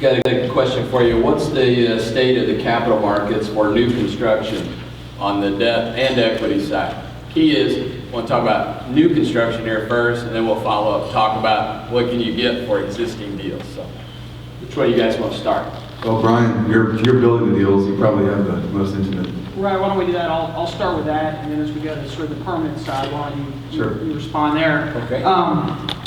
Got a question for you. What's the state of the capital markets for new construction on the debt and equity side? Key is, I want to talk about new construction here first, and then we'll follow up, talk about what can you get for existing deals. So, which way you guys want to start? Well, Brian, you're building the deals. You probably have the most intimate. Right, why don't we do that? I'll start with that, and then as we go to sort of the permanent side, why don't you respond there? Okay.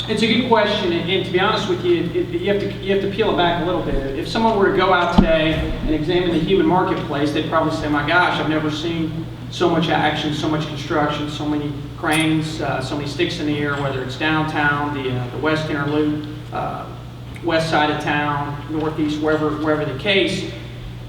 It's a good question, and to be honest with you, you have to peel it back a little bit. If someone were to go out today and examine the human marketplace, they'd probably say, my gosh, I've never seen so much action, so much construction, so many cranes, so many sticks in the air, whether it's downtown, the West Inner Loop, west side of town, northeast, wherever the case.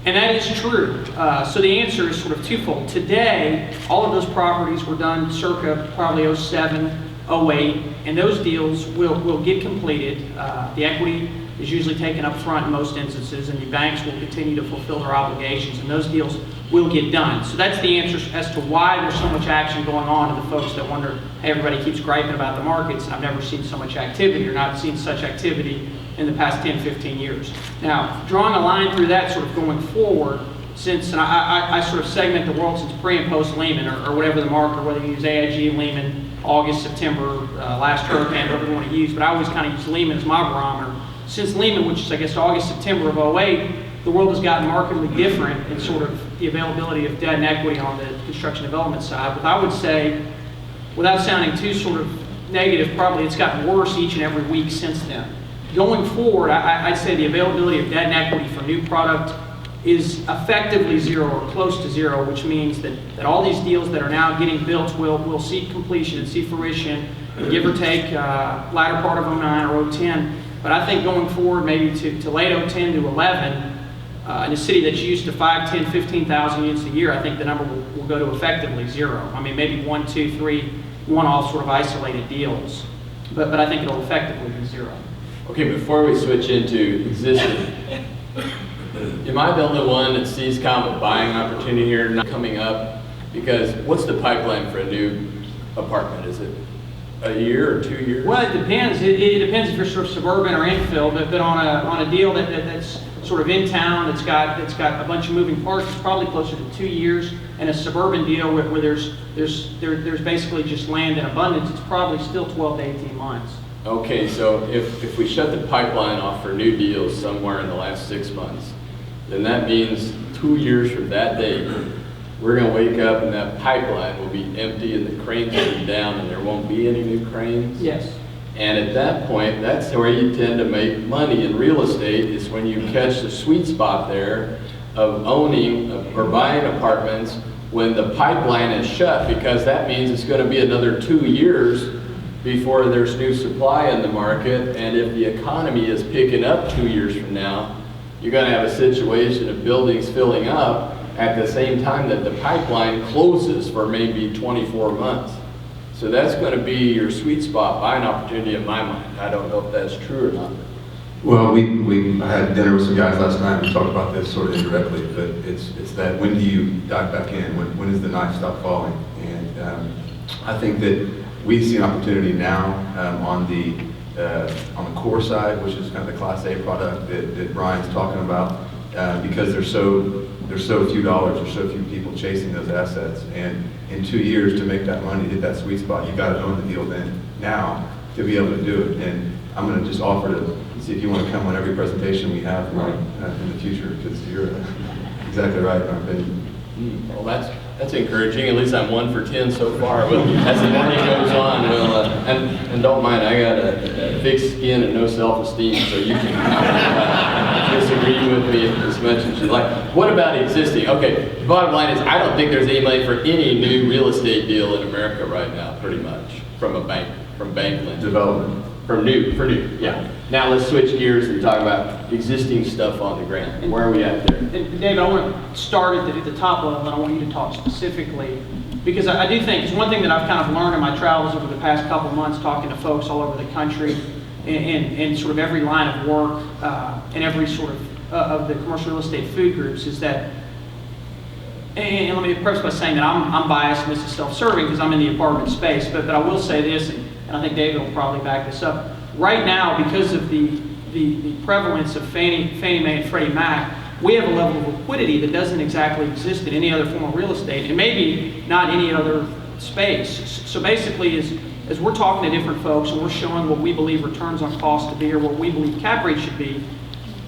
And that is true. So the answer is sort of twofold. Today, all of those properties were done circa probably 07, 08, and those deals will get completed. The equity is usually taken up front in most instances, and the banks will continue to fulfill their obligations, and those deals will get done. So that's the answer as to why there's so much action going on to the folks that wonder, hey, everybody keeps griping about the markets, and I've never seen so much activity or not seen such activity in the past 10, 15 years. Now, drawing a line through that sort of going forward, since, and I sort of segment the world since pre and post Lehman, or whatever the marker, whether you use AIG, Lehman, August, September, last hurricane, whatever you want to use, but I always kind of use Lehman as my barometer. Since Lehman, which is I guess August, September of 08, the world has gotten markedly different in sort of the availability of debt and equity on the construction development side. But I would say, without sounding too sort of negative, probably it's gotten worse each and every week since then. Going forward, I'd say the availability of debt and equity for new product is effectively zero or close to zero, which means that all these deals that are now getting built will see completion and see fruition, give or take latter part of 09 or 010. But I think going forward, maybe to late 010 to 11, in a city that's used to 5, 10, 15,000 units a year, I think the number will go to effectively zero. I mean, maybe 1, 2, 3 one-off sort of isolated deals, but I think it'll effectively be zero. Okay, before we switch into existing, am I the only one that sees kind of a buying opportunity here not coming up? Because what's the pipeline for a new apartment? Is it a year or 2 years? Well, it depends. It depends if you're sort of suburban or infill, but on a deal that's sort of in town, that's got a bunch of moving parts, it's probably closer to 2 years. And a suburban deal where there's basically just land in abundance, it's probably still 12 to 18 months. Okay, so if we shut the pipeline off for new deals somewhere in the last 6 months, then that means 2 years from that date, we're going to wake up and that pipeline will be empty and the cranes will be down and there won't be any new cranes? Yes. And at that point, that's where you tend to make money in real estate, is when you catch the sweet spot there of owning or buying apartments when the pipeline is shut, because that means it's going to be another 2 years before there's new supply in the market. And if the economy is picking up 2 years from now, you're going to have a situation of buildings filling up at the same time that the pipeline closes for maybe 24 months. So that's going to be your sweet spot buying opportunity in my mind. I don't know if that's true or not. Well, I had dinner with some guys last night. We talked about this sort of indirectly, but it's that when do you dive back in? When does the knife stop falling? And I think that we see an opportunity now on the core side, which is kind of the Class A product that Brian's talking about, because there's so few dollars, there's so few people chasing those assets, and in 2 years to make that money, hit that sweet spot, you got to own the deal then now to be able to do it. And I'm going to just offer to see if you want to come on every presentation we have in the future, because you're exactly right in our opinion. Well, that's encouraging. At least I'm 1 for 10 so far. Well, as the morning goes on, and don't mind, I got a thick skin and no self-esteem, so you can disagree with me as much as you like. What about existing? Okay, the bottom line is I don't think there's any money for any new real estate deal in America right now, pretty much, from bank lending. Development. For new, yeah. Now let's switch gears and talk about existing stuff on the ground. Where are we at there? And David, I want to start at the top level, and I want you to talk specifically, because I do think it's one thing that I've kind of learned in my travels over the past couple of months, talking to folks all over the country, and sort of every line of work, and every sort of the commercial real estate food groups, is that, and let me preface by saying that I'm biased and this is self-serving because I'm in the apartment space, but I will say this, and I think David will probably back this up. Right now, because of the the prevalence of Fannie Mae and Freddie Mac, we have a level of liquidity that doesn't exactly exist in any other form of real estate, and maybe not any other space. So basically, as we're talking to different folks and we're showing what we believe returns on cost to be or what we believe cap rate should be,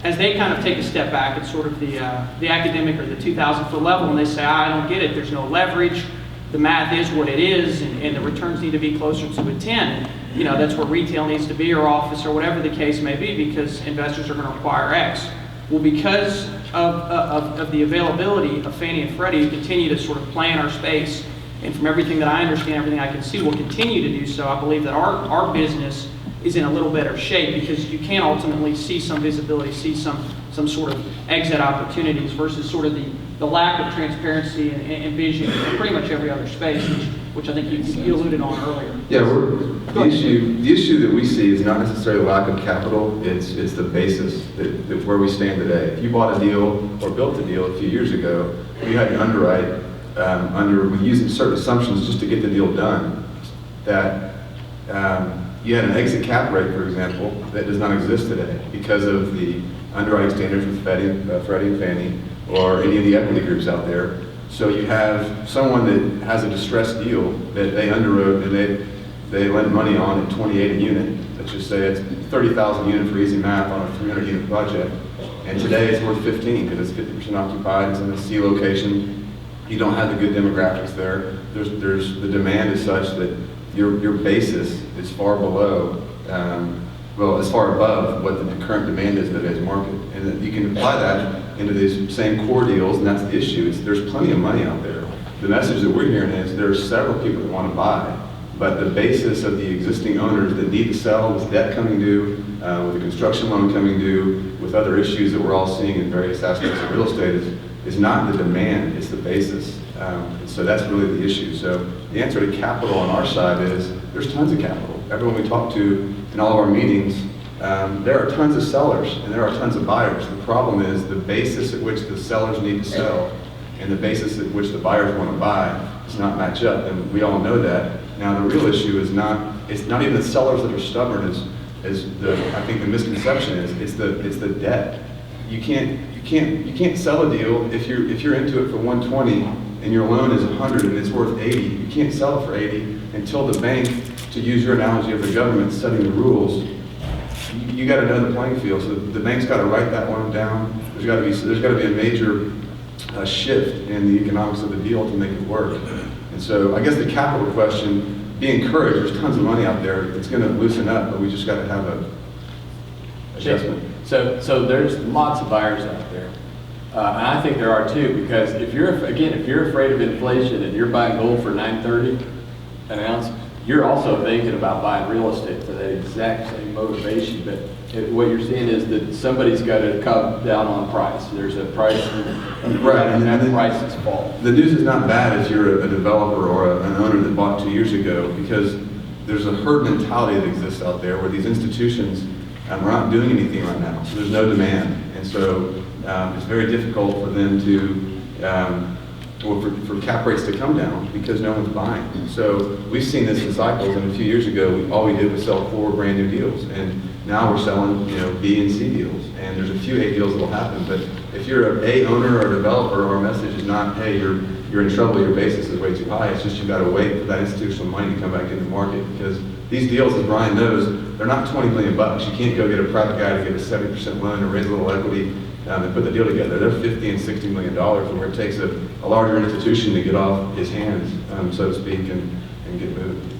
as they kind of take a step back at sort of the academic or the 2,000-foot level, and they say, I don't get it, there's no leverage, the math is what it is, and the returns need to be closer to a 10. You know, that's where retail needs to be, or office, or whatever the case may be, because investors are going to require X. Well, because of the availability of Fannie and Freddie, continue to sort of play in our space, and from everything that I understand, everything I can see, we'll continue to do so. I believe that our business is in a little better shape because you can ultimately see some visibility, see some sort of exit opportunities versus sort of the lack of transparency and vision in pretty much every other space, which I think you alluded on earlier. Yeah, the issue that we see is not necessarily lack of capital, it's the basis that where we stand today. If you bought a deal or built a deal a few years ago, you had to underwrite with using certain assumptions just to get the deal done. That you had an exit cap rate, for example, that does not exist today because of the underwriting standards with Freddie and Fannie or any of the equity groups out there. So you have someone that has a distressed deal that they underwrote and they lend money on at 28 a unit. Let's just say it's 30,000 units for easy math on a 300 unit project. And today it's worth 15 because it's 50% occupied, it's in a C location. You don't have the good demographics there. The demand is such that your basis is far below, it's far above what the current demand is in today's market. And that you can apply that into these same core deals, and that's the issue. There's plenty of money out there. The message that we're hearing is there are several people that want to buy, but the basis of the existing owners that need to sell with debt coming due, with a construction loan coming due, with other issues that we're all seeing in various aspects of real estate is not the demand, it's the basis. And so that's really the issue. So the answer to capital on our side is there's tons of capital. Everyone we talk to in all of our meetings, there are tons of sellers and there are tons of buyers. The problem is the basis at which the sellers need to sell and the basis at which the buyers want to buy does not match up, and we all know that. Now the real issue is it's not even the sellers that are stubborn I think the misconception is, it's the debt. You can't sell a deal if you're into it for 120 and your loan is 100 and it's worth 80. You can't sell it for 80 until the bank, to use your analogy of the government setting the rules, you got to know the playing field. So the bank's got to write that one down. There's got to be a major shift in the economics of the deal to make it work. And so I guess the capital question, be encouraged. There's tons of money out there. It's going to loosen up, but we just got to have a adjustment. So there's lots of buyers out there. And I think there are too, because if you're afraid of inflation and you're buying gold for $930 an ounce, you're also thinking about buying real estate for that exact same motivation. But what you're seeing is that somebody's got to come down on price. There's a price, right, and that prices fall. The news is not bad if you're a developer or an owner that bought 2 years ago, because there's a herd mentality that exists out there where these institutions are not doing anything right now. So there's no demand. And so it's very difficult for them to, for cap rates to come down because no one's buying. So we've seen this in cycles, and a few years ago, all we did was sell 4 brand new deals. And now we're selling, B and C deals. And there's a few A deals that will happen. But if you're an A owner or a developer, our message is not, hey, you're in trouble, your basis is way too high. It's just you've got to wait for that institutional money to come back into the market, because these deals, as Brian knows, they're not 20 million bucks. You can't go get a private guy to get a 70% loan or raise a little equity and put the deal together. They're $50 and $60 million, where it takes a larger institution to get off his hands, so to speak, and get moving.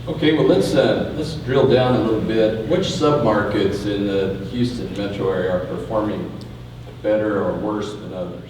Okay, well let's drill down a little bit. Which submarkets in the Houston metro area are performing better or worse than others?